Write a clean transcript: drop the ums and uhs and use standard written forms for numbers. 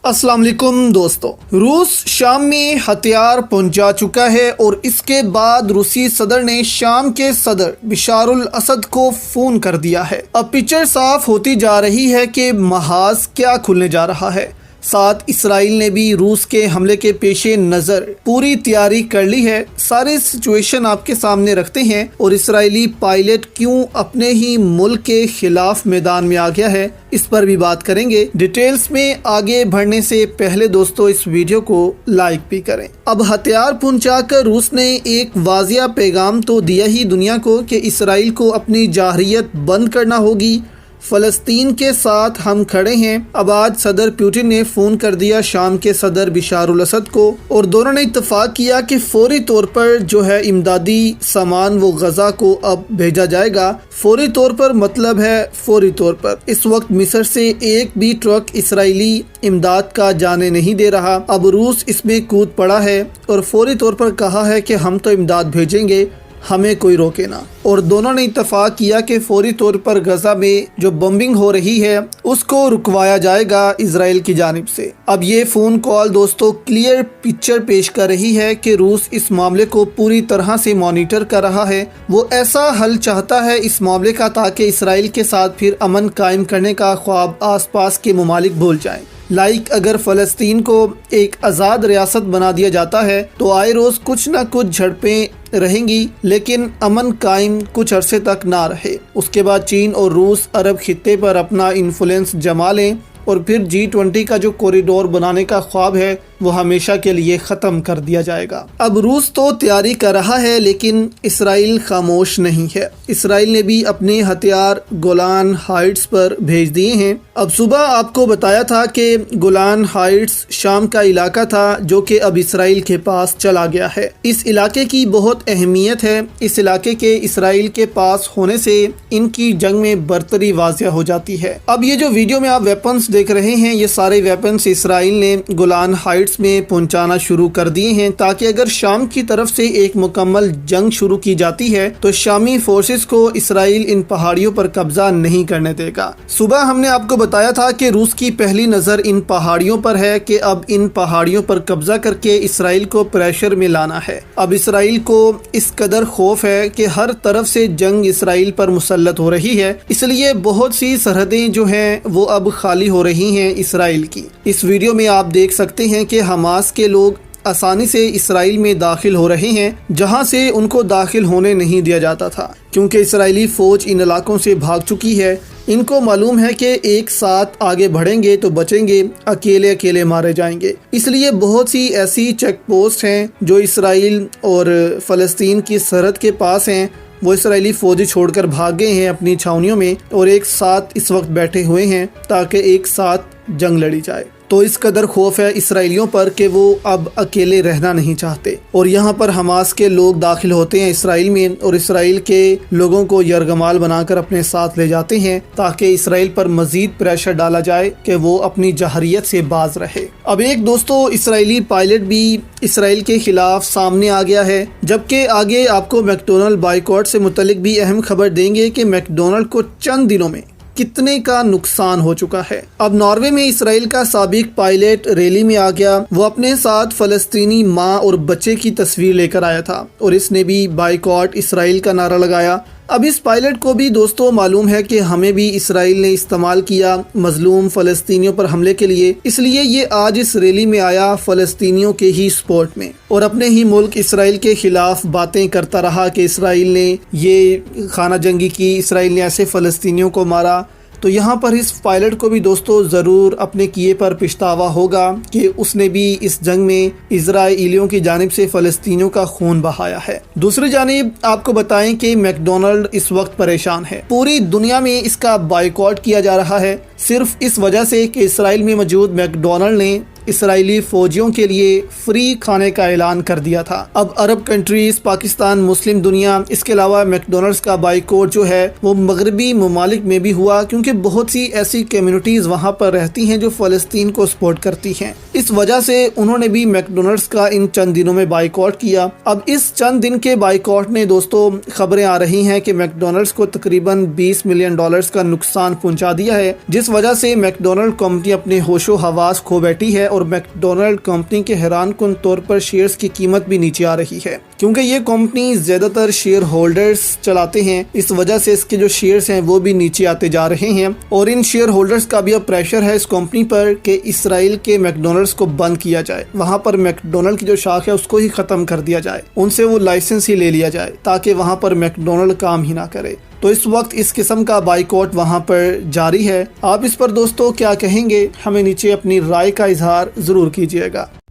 अस्सलाम वालेकुम दोस्तों, रूस शाम में हथियार पहुंचा चुका है और इसके बाद रूसी सदर ने शाम के सदर बशारुल असद को फ़ोन कर दिया है। अब पिक्चर साफ होती जा रही है कि महाज क्या खुलने जा रहा है। साथ इसराइल ने भी रूस के हमले के पेशे नज़र पूरी तैयारी कर ली है। सारे सिचुएशन आपके सामने रखते हैं और इसराइली पायलट क्यों अपने ही मुल्क के खिलाफ मैदान में आ गया है, इस पर भी बात करेंगे। डिटेल्स में आगे बढ़ने से पहले दोस्तों इस वीडियो को लाइक भी करें। अब हथियार पहुंचाकर रूस ने एक वाजिया पैगाम तो दिया ही दुनिया को कि इसराइल को अपनी जारहियत बंद करना होगी, फ़लस्तीन के साथ हम खड़े हैं। अब आज सदर पुतिन ने फ़ोन कर दिया शाम के सदर बशारुल असद को और दोनों ने इत्तफाक किया कि फौरी तौर पर जो है इमदादी सामान वो गज़ा को अब भेजा जाएगा। फौरी तौर पर मतलब है फौरी तौर पर। इस वक्त मिस्र से एक भी ट्रक इसराइली इमदाद का जाने नहीं दे रहा। अब रूस इसमें कूद पड़ा है और फौरी तौर पर कहा है कि हम तो इमदाद भेजेंगे, हमें कोई रोके ना। और दोनों ने इत्तफाक किया कि फौरी तौर पर गजा में जो बम्बिंग हो रही है उसको रुकवाया जाएगा इजराइल की जानिब से। अब ये फ़ोन कॉल दोस्तों क्लियर पिक्चर पेश कर रही है कि रूस इस मामले को पूरी तरह से मॉनिटर कर रहा है। वो ऐसा हल चाहता है इस मामले का ताकि इसराइल के साथ फिर अमन कायम करने का ख्वाब आसपास के ममालिक भूल जाएं। अगर फ़लस्तीन को एक आज़ाद रियासत बना दिया जाता है तो आए रोज़ कुछ न कुछ झड़पें रहेंगी, लेकिन अमन कायम कुछ अरसे तक ना रहे। उसके बाद चीन और रूस अरब खित्ते पर अपना इन्फ्लुएंस जमा लें और फिर G20 का जो कॉरिडोर बनाने का ख्वाब है वो हमेशा के लिए ख़त्म कर दिया जाएगा। अब रूस तो तैयारी कर रहा है लेकिन इसराइल खामोश नहीं है। इसराइल ने भी अपने हथियार गोलान हाइट्स पर भेज दिए हैं। अब सुबह आपको बताया था कि गोलान हाइट्स शाम का इलाका था जो कि अब इसराइल के पास चला गया है। इस इलाके की बहुत अहमियत है। इस इलाके के इसराइल के पास होने से इनकी जंग में बरतरी वाज़िया हो जाती है। अब ये जो वीडियो में आप वेपन्स देख रहे हैं ये सारे वेपन्स इसराइल ने गोलान हाइट्स में पहुंचाना शुरू कर दिए हैं ताकि अगर शाम की तरफ से एक मुकम्मल जंग शुरू की जाती है तो शामी फोर्सेस को इसराइल इन पहाड़ियों पर कब्जा नहीं करने देगा। सुबह हमने आपको बताया था कि रूस की पहली नज़र इन पहाड़ियों पर है कि अब इन पहाड़ियों पर कब्जा करके इसराइल को प्रेशर में लाना है। अब इसराइल को इस कदर खौफ है कि हर तरफ से जंग इसराइल पर मुसल्लत हो रही है, इसलिए बहुत सी सरहदें जो हैं वो अब खाली हो रही हैं इसराइल की। इस वीडियो में आप देख सकते हैं कि हमास के लोग आसानी से इसराइल में दाखिल हो रहे हैं जहां से उनको दाखिल होने नहीं दिया जाता था, क्योंकि इसराइली फ़ौज इन इलाकों से भाग चुकी है। इनको मालूम है कि एक साथ आगे बढ़ेंगे तो बचेंगे, अकेले अकेले मारे जाएंगे। इसलिए बहुत सी ऐसी चेक पोस्ट हैं जो इसराइल और फ़लस्तीन की सरहद के पास हैं, वो इसराइली फ़ौजी छोड़कर भाग गए हैं अपनी छावनियों में और एक साथ इस वक्त बैठे हुए हैं ताकि एक साथ जंग लड़ी जाए। तो इस कदर खौफ है इसराइलियों पर कि वो अब अकेले रहना नहीं चाहते और यहाँ पर हमास के लोग दाखिल होते हैं इसराइल में और इसराइल के लोगों को यरगमाल बनाकर अपने साथ ले जाते हैं ताकि इसराइल पर मजीद प्रेशर डाला जाए कि वो अपनी जहरियत से बाज रहे। अब एक दोस्तों इसराइली पायलट भी इसराइल के खिलाफ सामने आ गया है, जबकि आगे आपको मैकडोनल्ड बाइकॉट से मुतल्लिक भी अहम खबर देंगे कि मैकडोनल्ड को चंद दिनों में कितने का नुकसान हो चुका है। अब नॉर्वे में इसराइल का साबिक पायलट रैली में आ गया। वो अपने साथ फ़लस्तीनी माँ और बच्चे की तस्वीर लेकर आया था और इसने भी बाइकॉट इसराइल का नारा लगाया। अब इस पायलट को भी दोस्तों मालूम है कि हमें भी इसराइल ने इस्तेमाल किया मजलूम फ़लस्तीनियों पर हमले के लिए, इसलिए ये आज इस रैली में आया फ़लस्तीनियों के ही सपोर्ट में और अपने ही मुल्क इसराइल के खिलाफ बातें करता रहा कि इसराइल ने ये खाना जंगी की, इसराइल ने ऐसे फ़लस्तीनियों को मारा। तो यहाँ पर इस पायलट को भी दोस्तों ज़रूर अपने किए पर पछतावा होगा कि उसने भी इस जंग में इजराइलियों की जानिब से फ़लस्तीनियों का खून बहाया है। दूसरी जानिब आपको बताएं कि मैकडोनल्ड इस वक्त परेशान है। पूरी दुनिया में इसका बाइकॉट किया जा रहा है सिर्फ इस वजह से कि इसराइल में मौजूद मैकडोनल्ड ने اسرائیلی فوجیوں کے لیے فری کھانے کا اعلان کر دیا تھا۔ اب عرب کنٹریز، پاکستان، مسلم دنیا، اس کے علاوہ میکڈونلڈز کا بائیکاٹ جو ہے وہ مغربی ممالک میں بھی ہوا، کیونکہ بہت سی ایسی کمیونٹیز وہاں پر رہتی ہیں جو فلسطین کو سپورٹ کرتی ہیں۔ اس وجہ سے انہوں نے بھی میکڈونلڈز کا ان چند دنوں میں بائیکاٹ کیا۔ اب اس چند دن کے بائیکاٹ نے دوستو خبریں آ رہی ہیں کہ میکڈونلڈز کو تقریباً $20 ملین کا نقصان پہنچا دیا ہے، جس وجہ سے میکڈونلڈ کمپنی اپنے ہوش و حواس کھو بیٹھی ہے، اور میکڈونلڈ کمپنی کے حیران کن طور پر شیئرز کی قیمت بھی نیچے آ رہی ہے، کیونکہ یہ کمپنی زیادہ تر شیئر ہولڈرز چلاتے ہیں۔ اس وجہ سے اس کے جو شیئرز ہیں وہ بھی نیچے آتے جا رہے ہیں، اور ان شیئر ہولڈرز کا بھی اب پریشر ہے اس کمپنی پر کہ اسرائیل کے میکڈونلڈز کو بند کیا جائے، وہاں پر میکڈونلڈ کی جو شاخ ہے اس کو ہی ختم کر دیا جائے، ان سے وہ لائسنس ہی لے لیا جائے تاکہ وہاں پر میکڈونلڈ کام ہی نہ کرے۔ تو اس وقت اس قسم کا بائیکاٹ وہاں پر جاری ہے۔ آپ اس پر دوستو کیا کہیں گے؟ ہمیں نیچے اپنی رائے کا اظہار ضرور کیجیے گا۔